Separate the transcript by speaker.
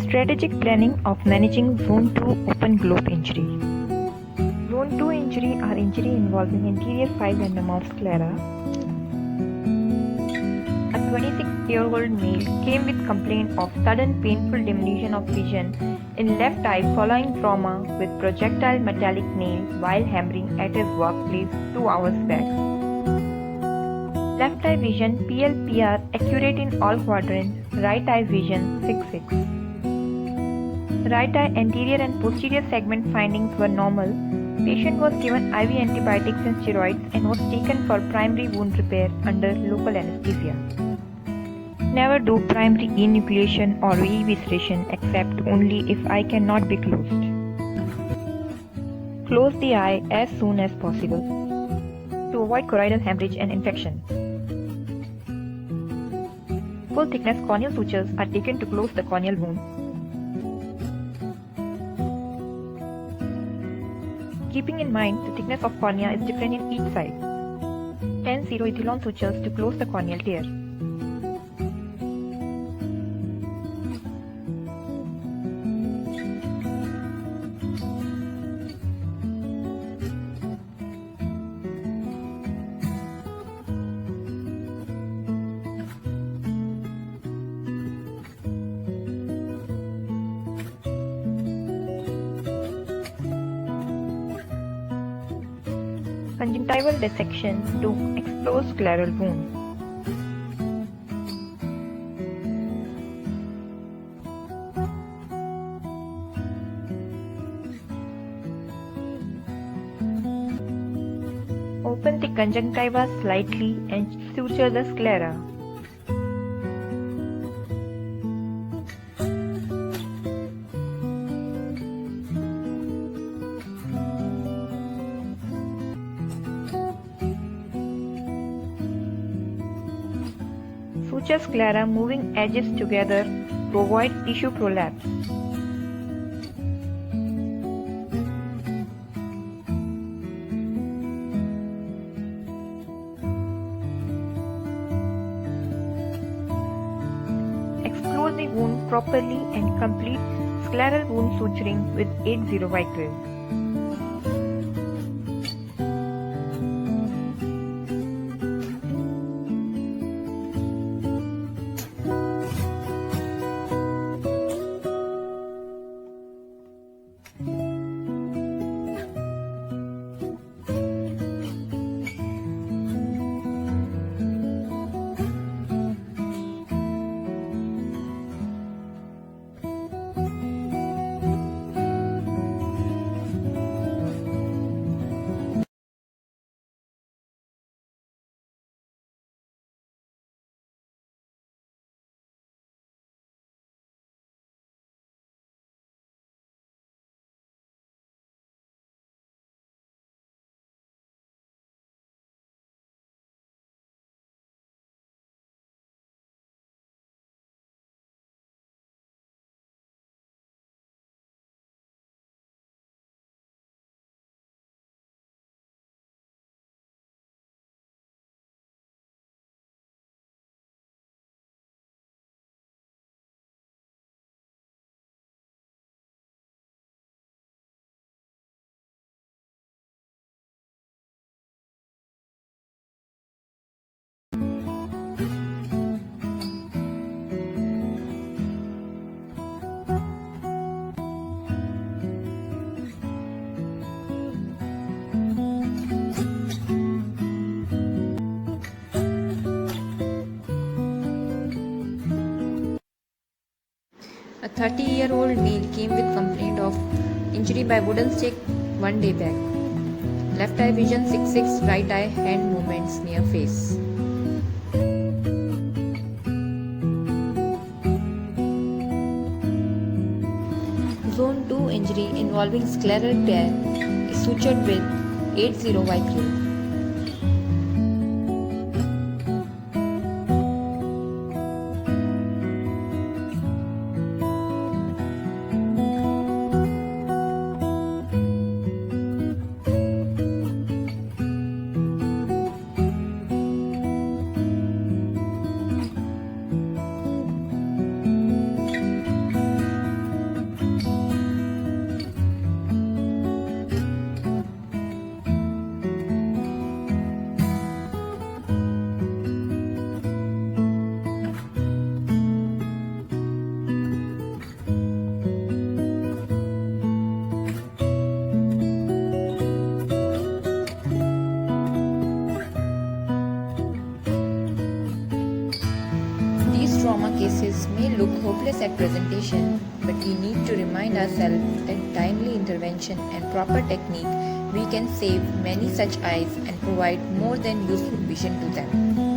Speaker 1: Strategic planning of managing Zone 2 open globe injury. Zone 2 injury are injury involving anterior 5 mm of sclera. A 26-year-old male came with complaint of sudden painful diminution of vision in left eye following trauma with projectile metallic nail while hammering at his workplace 2 hours back. Left eye vision PLPR accurate in all quadrants, right eye vision 6-6. Right eye anterior and posterior segment findings were normal. Patient was given IV antibiotics and steroids and was taken for primary wound repair under local anesthesia. Never do primary enucleation or evisceration except only if eye cannot be closed. Close the eye as soon as possible to avoid choroidal hemorrhage and infection. Full thickness corneal sutures are taken to close the corneal wound. Keeping in mind the thickness of cornea is different in each side. 10-0 ethylone sutures to close the corneal tear. Conjunctival dissection to expose scleral wound. Open the conjunctiva slightly and suture the sclera. Suture sclera moving edges together to avoid tissue prolapse. Explore the wound properly and complete scleral wound suturing with 8-0 Vicryl.
Speaker 2: A 30-year-old male came with complaint of injury by wooden stick 1 day back. Left eye vision 6-6, right eye hand movements near face. Zone 2 injury involving scleral tear is sutured with 8-0 Vicryl. cases may look hopeless at presentation, but we need to remind ourselves that timely intervention and proper technique we can save many such eyes and provide more than useful vision to them.